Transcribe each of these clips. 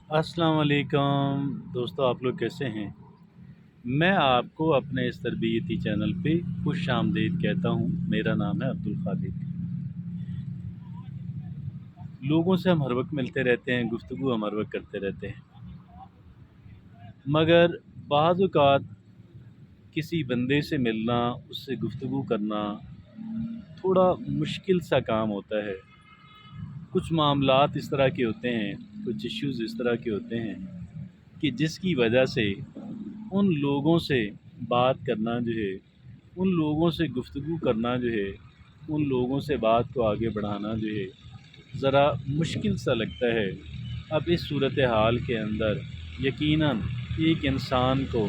अस्सलाम वालेकुम दोस्तों, आप लोग कैसे हैं? मैं आपको अपने इस तरबियती चैनल पे खुश आमदीद कहता हूँ। मेरा नाम है अब्दुल खालिक। लोगों से हम हर वक्त मिलते रहते हैं, गुफ्तगू हम हर वक्त करते रहते हैं, मगर बाज़ औक़ात किसी बंदे से मिलना, उससे गुफ्तगू करना थोड़ा मुश्किल सा काम होता है। कुछ मामलात इस तरह के होते हैं, कुछ इश्यूज़ इस तरह के होते हैं कि जिसकी वजह से उन लोगों से बात करना जो है, उन लोगों से गुफ्तगू करना जो है, उन लोगों से बात को आगे बढ़ाना जो है, ज़रा मुश्किल सा लगता है। अब इस सूरत हाल के अंदर यकीनन एक इंसान को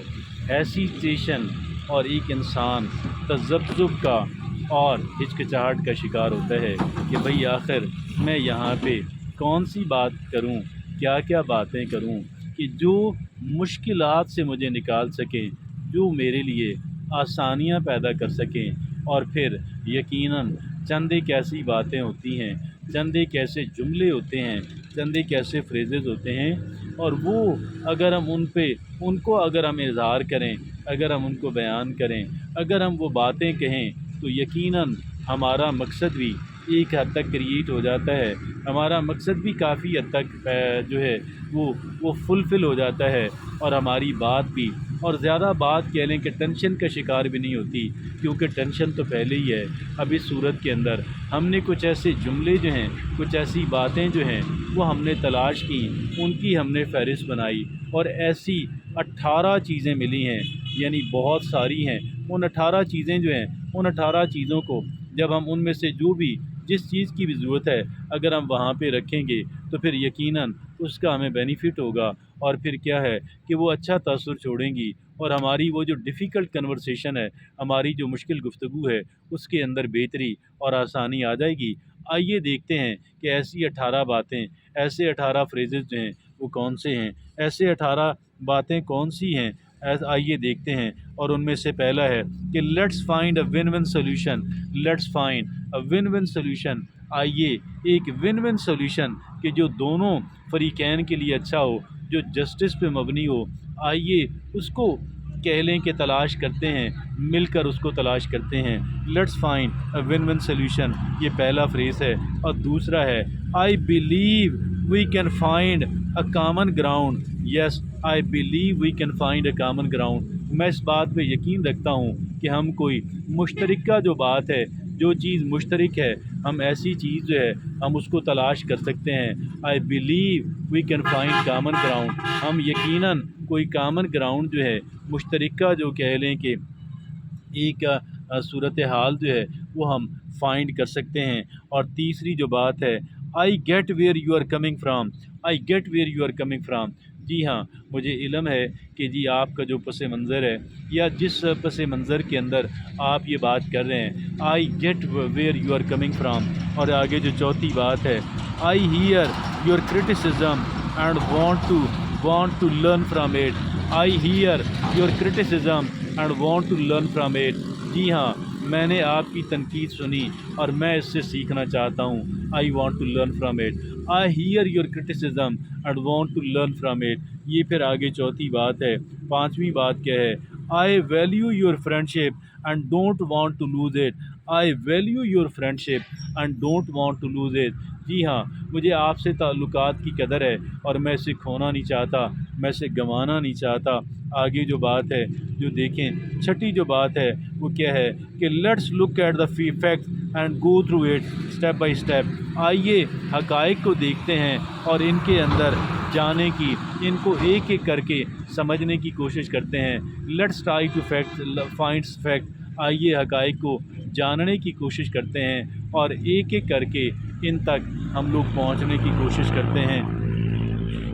हेसिटेशन और एक इंसान तज़ब्ज़ुब का और हिचकिचाहट का शिकार होता है कि भई आखिर मैं यहाँ पे कौन सी बात करूँ, क्या-क्या बातें करूँ कि जो मुश्किलात से मुझे निकाल सकें, जो मेरे लिए आसानियाँ पैदा कर सकें। और फिर यकीनन चंद एक ऐसी बातें होती हैं, चंद एक ऐसे जुमले होते हैं, चंद एक ऐसे फ्रेज़ेस होते हैं, और वो अगर हम उनको अगर हम इज़हार करें, अगर हम उनको बयान करें, अगर हम वो बातें कहें, तो यकीनन हमारा मकसद भी एक हद तक क्रिएट हो जाता है। हमारा मकसद भी काफ़ी हद तक जो है वो फुलफ़िल हो जाता है, और हमारी बात भी, और ज़्यादा बात कह लें कि टेंशन का शिकार भी नहीं होती, क्योंकि टेंशन तो पहले ही है। अब इस सूरत के अंदर हमने कुछ ऐसे जुमले जो हैं, कुछ ऐसी बातें जो हैं, वो हमने तलाश की, उनकी हमने फ़हरिस्त बनाई, और ऐसी 18 चीज़ें मिली हैं, यानी बहुत सारी हैं। उन 18 चीज़ें जो हैं, उन 18 चीज़ों को जब हम उनमें से जो भी जिस चीज़ की भी ज़रूरत है, अगर हम वहाँ पे रखेंगे, तो फिर यकीनन उसका हमें बेनिफिट होगा, और फिर क्या है कि वो अच्छा तासुर छोड़ेंगी, और हमारी वो जो डिफ़िकल्ट कन्वर्सेशन है, हमारी जो मुश्किल गुफ्तगू है, उसके अंदर बेहतरी और आसानी आ जाएगी। आइए देखते हैं कि ऐसी 18 बातें, ऐसे 18 फ्रेज़ेस जो हैं, वो कौन से हैं? ऐसे 18 बातें कौन-सी हैं? आइए देखते हैं। और उनमें से पहला है कि let's find a win win solution. Let's find a win win solution. आइए एक विन विन सॉल्यूशन कि जो दोनों फ़रीक़ैन के लिए अच्छा हो, जो जस्टिस पे मबनी हो, आइए उसको कह लें कि तलाश करते हैं, मिलकर उसको तलाश करते हैं। Let's find a win win solution, ये पहला फ्रेज़ है। और दूसरा है I believe we can find a common ground. Yes, I believe we can find a common ground. मैं इस बात पे यकीन रखता हूँ कि हम कोई मुश्तरका जो बात है, जो चीज़ मुश्तरक है, हम ऐसी चीज़ जो है हम उसको तलाश कर सकते हैं। I believe we can find common ground. हम यकीनन कोई कॉमन ग्राउंड जो है, मुश्तरका जो कह लें कि एक सूरत हाल जो है, वो हम फाइंड कर सकते हैं। और तीसरी जो बात है, I get where you are coming from. I get where you are coming from. जी हाँ, मुझे इल्म है कि जी आपका जो पस मंज़र है, या जिस पस मंज़र के अंदर आप ये बात कर रहे हैं, I get where you are coming from. और आगे जो चौथी बात है, I hear your criticism and want to learn from it. I hear your criticism and want to learn from it. जी हाँ, मैंने आपकी तनकीद सुनी और मैं इससे सीखना चाहता हूँ। I want to learn from it. I hear your criticism and want to learn from it. ये फिर आगे चौथी बात है। पांचवी बात क्या है? I value your friendship and don't want to lose it. I value your friendship and don't want to lose it. जी हाँ, मुझे आपसे ताल्लुकात की कदर है, और मैं इसे खोना नहीं चाहता, मैं इसे गंवाना नहीं चाहता। आगे जो बात है, जो देखें, छठी जो बात है, वो क्या है कि let's look at the facts and go through it step by step. आइए हक़ाइक़ को देखते हैं और इनके अंदर जाने की, इनको एक एक करके समझने की कोशिश करते हैं। Let's try to find fact. आइए हक़ाइक़ को जानने की कोशिश करते हैं, और एक एक करके इन तक हम लोग पहुंचने की कोशिश करते हैं,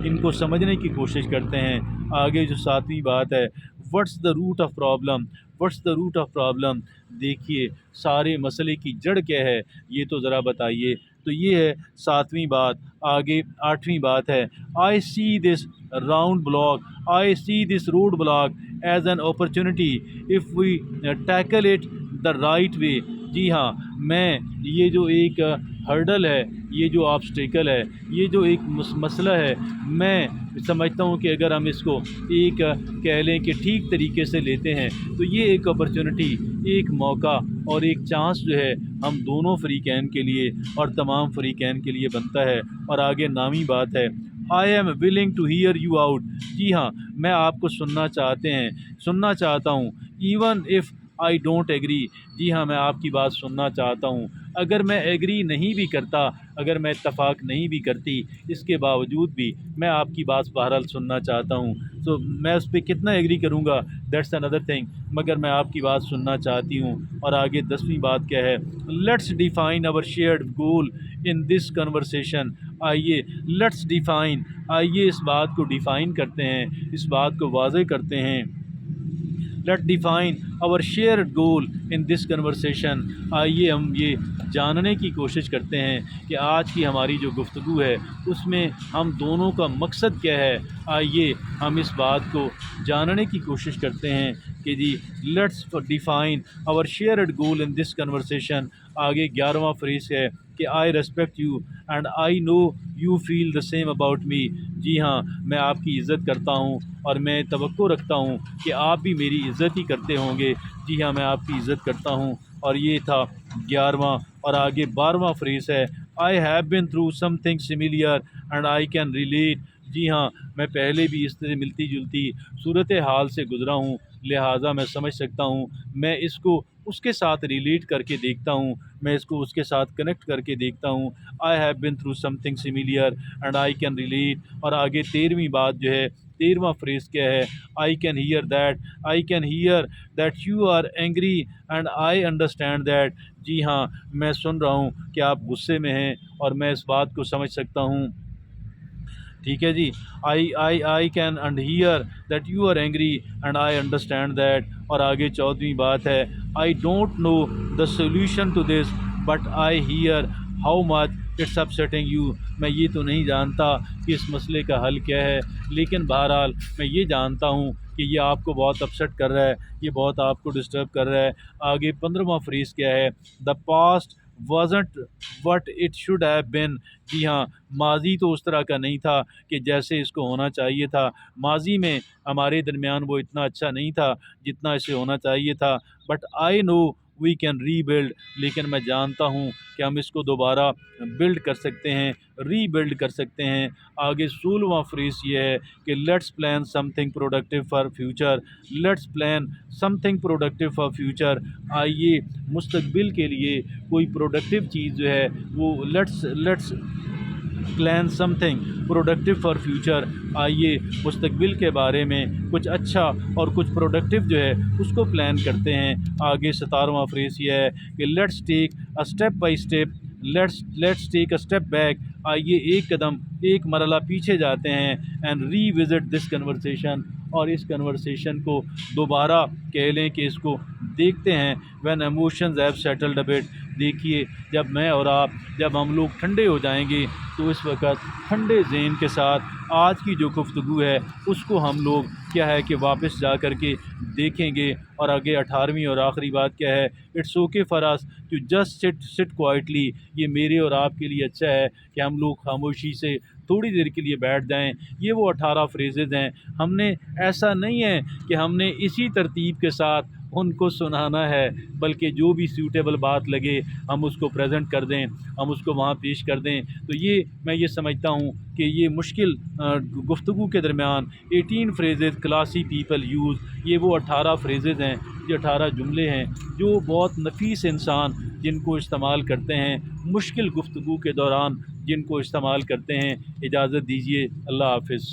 इनको समझने की कोशिश करते हैं। आगे जो सातवीं बात है, what's the root of problem. What's the root of problem. देखिए सारे मसले की जड़ क्या है, ये तो ज़रा बताइए। तो ये है सातवीं बात। आगे आठवीं बात है, I see this round block, I see this road block as an opportunity if we tackle it the right way. जी हाँ, मैं ये जो एक हर्डल है, یہ جو آبسٹیکل ہے، یہ جو ایک مسئلہ ہے، میں سمجھتا ہوں کہ اگر ہم اس کو ایک کہہ لیں کہ ٹھیک طریقے سے لیتے ہیں تو یہ ایک اپرچونٹی، ایک موقع اور ایک چانس جو ہے ہم دونوں فریقین کے لیے اور تمام فریقین کے لیے بنتا ہے۔ اور آگے نامی بات ہے، I am willing to hear you out, جی ہاں میں آپ کو سننا چاہتا ہوں، even if I don't agree, جی ہاں میں آپ کی بات سننا چاہتا ہوں، اگر میں ایگری نہیں بھی کرتا، اگر میں اتفاق نہیں بھی کرتی، اس کے باوجود بھی میں آپ کی بات بہرحال سننا چاہتا ہوں۔ تو میں اس پہ کتنا ایگری کروں گا، دیٹس اندر تھنگ، مگر میں آپ کی بات سننا چاہتی ہوں۔ اور آگے 10ویں بات کیا ہے، لیٹس ڈیفائن اور shared goal in this conversation, آئیے اس بات کو ڈیفائن کرتے ہیں، اس بات کو واضح کرتے ہیں۔ لیٹ ڈیفائن اور shared goal in this conversation, آئیے ہم یہ جاننے کی کوشش کرتے ہیں کہ آج کی ہماری جو گفتگو ہے اس میں ہم دونوں کا مقصد کیا ہے۔ آئیے ہم اس بات کو جاننے کی کوشش کرتے ہیں کہ جی لیٹس ڈیفائن اور shared goal in this conversation. آگے 11واں فریز ہے کہ I respect you and I know you feel the same about me, جی ہاں میں آپ کی عزت کرتا ہوں اور میں توقع رکھتا ہوں کہ آپ بھی میری عزت ہی کرتے ہوں گے، جی ہاں میں آپ کی عزت کرتا ہوں۔ اور یہ تھا 11واں۔ اور آگے 12واں فریز ہے، I have been through something similar and I can relate, جی ہاں میں پہلے بھی اس طرح ملتی جلتی صورت حال سے گزرا ہوں، لہٰذا میں سمجھ سکتا ہوں، میں اس کو اس کے ساتھ ریلیٹ کر کے دیکھتا ہوں، میں اس کو اس کے ساتھ کنیکٹ کر کے دیکھتا ہوں۔ I have been through something similar and I can relate. اور آگے 13ویں بات جو ہے، 13واں فریز کیا ہے، I can hear that you are angry and I understand that, جی ہاں میں سن رہا ہوں کہ آپ غصے میں ہیں اور میں اس بات کو سمجھ سکتا ہوں، ٹھیک ہے جی، I can and hear that you are angry and I understand that. اور آگے 14ویں بات ہے، I don't know the solution to this but I hear how much it's upsetting you, میں یہ تو نہیں جانتا کہ اس مسئلے کا حل کیا ہے، لیکن بہرحال میں یہ جانتا ہوں کہ یہ آپ کو بہت اپسیٹ کر رہا ہے، یہ بہت آپ کو ڈسٹرب کر رہا ہے۔ آگے 15واں فریز کیا ہے، the past wasn't what it should have been، جی ہاں ماضی تو اس طرح کا نہیں تھا کہ جیسے اس کو ہونا چاہیے تھا، ماضی میں ہمارے درمیان وہ اتنا اچھا نہیں تھا جتنا اسے ہونا چاہیے تھا، but I know we can rebuild, لیکن میں جانتا ہوں کہ ہم اس کو دوبارہ بلڈ کر سکتے ہیں، ری بلڈ کر سکتے ہیں۔ آگے 16واں فریز یہ ہے کہ let's plan some thing productive for future, آئیے مستقبل کے لیے کوئی پروڈکٹیو چیز جو ہے وہ let's plan some thing productive for future, آئیے مستقبل کے بارے میں کچھ اچھا اور کچھ پروڈکٹیو جو ہے اس کو پلان کرتے ہیں۔ آگے 17واں فریز یہ ہے کہ let's take a step by step, let's take a step back, آئیے ایک قدم ایک مرحلہ پیچھے جاتے ہیں، and revisit this conversation, اور اس کنورسیشن کو دوبارہ کہہ لیں کہ اس کو دیکھتے ہیں، when emotions have settled a but, دیکھیے جب میں اور آپ جب ہم لوگ ٹھنڈے ہو جائیں گے تو اس وقت ٹھنڈے ذہن کے ساتھ آج کی جو گفتگو ہے اس کو ہم لوگ کیا ہے کہ واپس جا کر کے دیکھیں گے۔ اور آگے 18ویں اور آخری بات کیا ہے، it's okay for us to just sit quietly, یہ میرے اور آپ کے لیے اچھا ہے کہ ہم لوگ خاموشی سے تھوڑی دیر کے لیے بیٹھ جائیں۔ یہ وہ 18 فریزز ہیں، ہم نے ایسا نہیں ہے کہ ہم نے اسی ترتیب کے ساتھ ان کو سنانا ہے، بلکہ جو بھی سیوٹیبل بات لگے ہم اس کو پریزنٹ کر دیں، ہم اس کو وہاں پیش کر دیں۔ تو یہ میں یہ سمجھتا ہوں کہ یہ مشکل گفتگو کے درمیان 18 فریزز کلاسی پیپل یوز، یہ وہ 18 فریزز ہیں، یہ 18 جملے ہیں جو بہت نفیس انسان جن کو استعمال کرتے ہیں مشکل گفتگو کے دوران، جن کو استعمال کرتے ہیں۔ اجازت دیجیے، اللہ حافظ۔